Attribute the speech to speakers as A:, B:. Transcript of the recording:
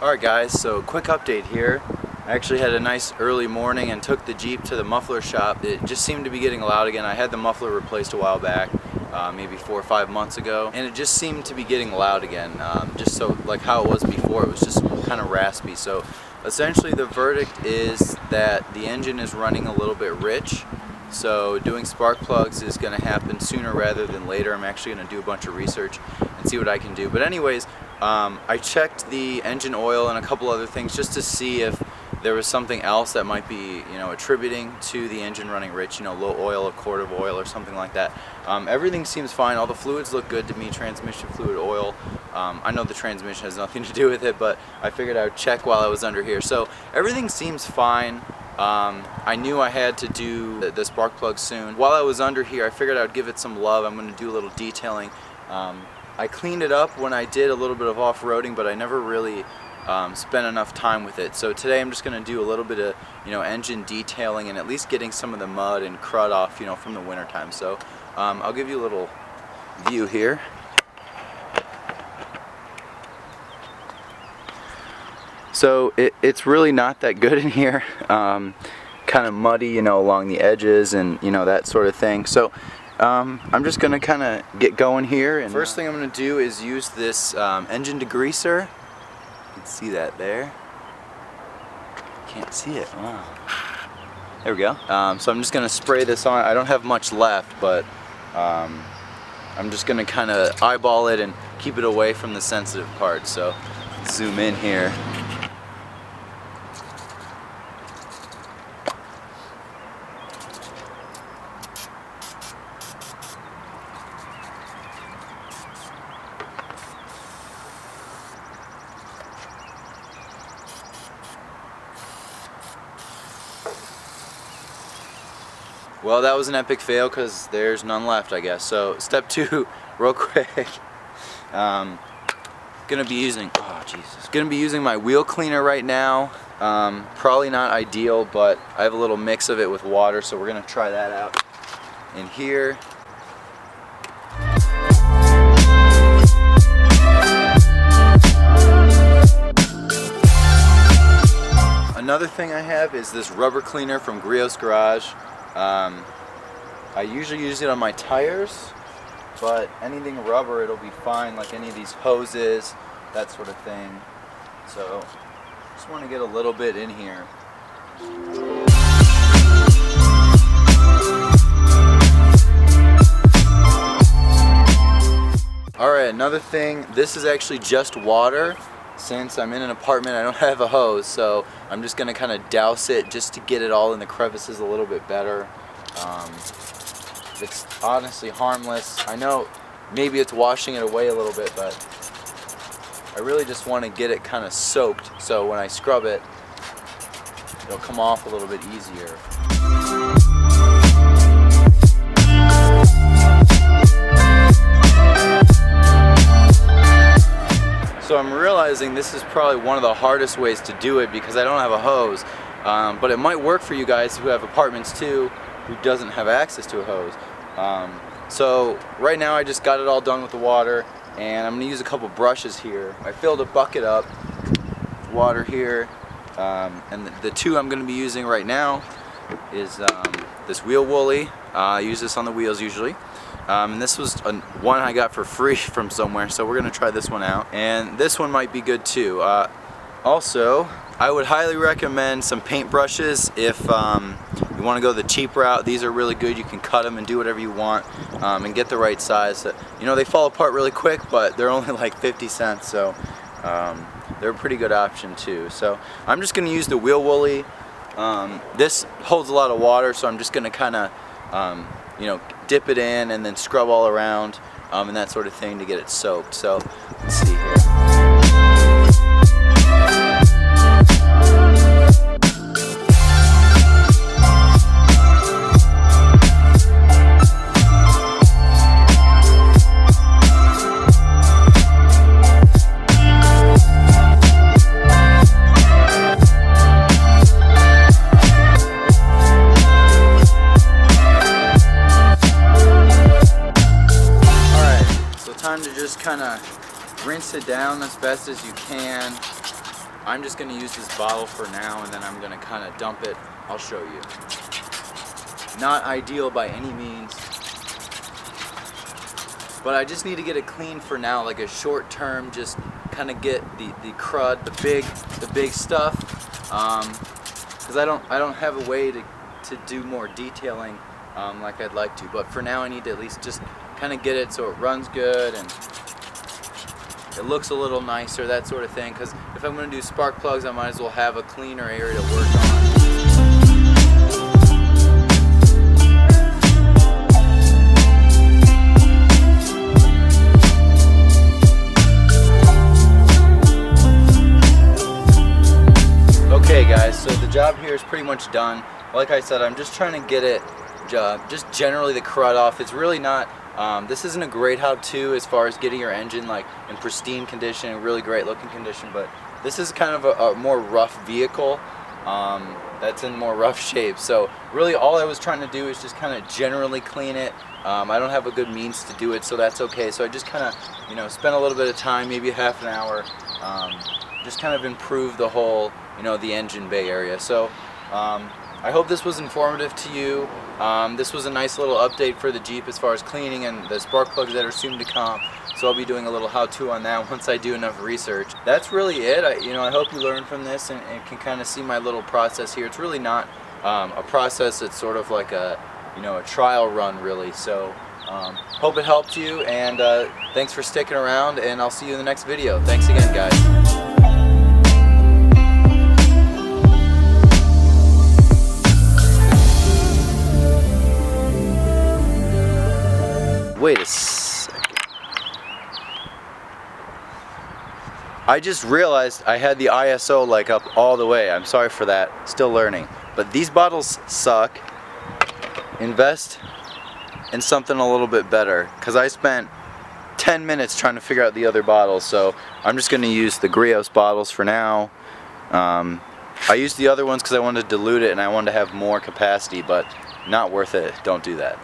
A: Alright guys, so quick update here. I actually had a nice early morning and took the Jeep to the muffler shop. It just seemed to be getting loud again. I had the muffler replaced a while back, maybe 4 or 5 months ago, and it just seemed to be getting loud again. Just so like how it was before, it was just kind of raspy. So essentially the verdict is that the engine is running a little bit rich. So doing spark plugs is going to happen sooner rather than later. I'm actually going to do a bunch of research and see what I can do. But anyways, I checked the engine oil and a couple other things just to see if there was something else that might be, attributing to the engine running rich, low oil, a quart of oil or something like that. Everything seems fine. All the fluids look good to me, transmission fluid, oil. I know the transmission has nothing to do with it, but I figured I would check while I was under here. So everything seems fine. I knew I had to do the spark plug soon. While I was under here, I figured I would give it some love. I'm going to do a little detailing. I cleaned it up when I did a little bit of off-roading, but I never really spent enough time with it. So today I'm just going to do a little bit of engine detailing and at least getting some of the mud and crud off from the winter time. So I'll give you a little view here. So it's really not that good in here. Kind of muddy, along the edges and that sort of thing. So I'm just gonna kind of get going here. And first thing I'm gonna do is use this engine degreaser. You can see that there. Can't see it. Wow. There we go. So I'm just gonna spray this on. I don't have much left, but I'm just gonna kind of eyeball it and keep it away from the sensitive parts. So zoom in here. Well, that was an epic fail because there's none left, I guess. So step 2, real quick. Gonna be using my wheel cleaner right now. Probably not ideal, but I have a little mix of it with water, so we're gonna try that out in here. Another thing I have is this rubber cleaner from Griot's Garage. I usually use it on my tires, but anything rubber, it'll be fine, like any of these hoses, that sort of thing. So just want to get a little bit in here. Alright, another thing, this is actually just water. Since I'm in an apartment, I don't have a hose, so I'm just going to kind of douse it just to get it all in the crevices a little bit better. It's honestly harmless. I know maybe it's washing it away a little bit, but I really just want to get it kind of soaked so when I scrub it, it'll come off a little bit easier. So I'm realizing this is probably one of the hardest ways to do it because I don't have a hose, but it might work for you guys who have apartments too, who doesn't have access to a hose. So right now I just got it all done with the water, and I'm going to use a couple brushes here. I filled a bucket up with water here, and the two I'm going to be using right now is this wheel woolly. I use this on the wheels usually. And this was one I got for free from somewhere, so we're going to try this one out. And this one might be good too. Also, I would highly recommend some paint brushes if you want to go the cheap route. These are really good. You can cut them and do whatever you want and get the right size. They fall apart really quick, but they're only like 50 cents, so they're a pretty good option too. So I'm just going to use the wheel woolly. This holds a lot of water, so I'm just going to kind of dip it in and then scrub all around and that sort of thing to get it soaked. So let's see here. Time to just kind of rinse it down as best as you can. I'm just going to use this bottle for now, and then I'm going to kind of dump it. I'll show you. Not ideal by any means, but I just need to get it clean for now, like a short term, just kind of get the crud, the big stuff, because I don't have a way to do more detailing like I'd like to. But for now, I need to at least just kind of get it so it runs good and it looks a little nicer, that sort of thing, because if I'm going to do spark plugs, I might as well have a cleaner area to work on. Okay guys, so the job here is pretty much done. Like I said, I'm just trying to get it, just generally the crud off. It's really not, this isn't a great how-to as far as getting your engine like in pristine condition, really great looking condition, but this is kind of a more rough vehicle that's in more rough shape. So really all I was trying to do is just kind of generally clean it. I don't have a good means to do it, so that's okay. So I just kind of, you know, spent a little bit of time, maybe half an hour, just kind of improve the whole, you know, the engine bay area. So I hope this was informative to you. This was a nice little update for the Jeep as far as cleaning and the spark plugs that are soon to come. So I'll be doing a little how-to on that once I do enough research. That's really it. I hope you learned from this and can kind of see my little process here. It's really not a process. It's sort of like a, you know, a trial run really. So hope it helped you, and thanks for sticking around, and I'll see you in the next video. Thanks again, guys. Wait a second. I just realized I had the ISO like up all the way. I'm sorry for that. Still learning. But these bottles suck. Invest in something a little bit better, because I spent 10 minutes trying to figure out the other bottles. So I'm just going to use the Grios bottles for now. I used the other ones because I wanted to dilute it and I wanted to have more capacity, but not worth it. Don't do that.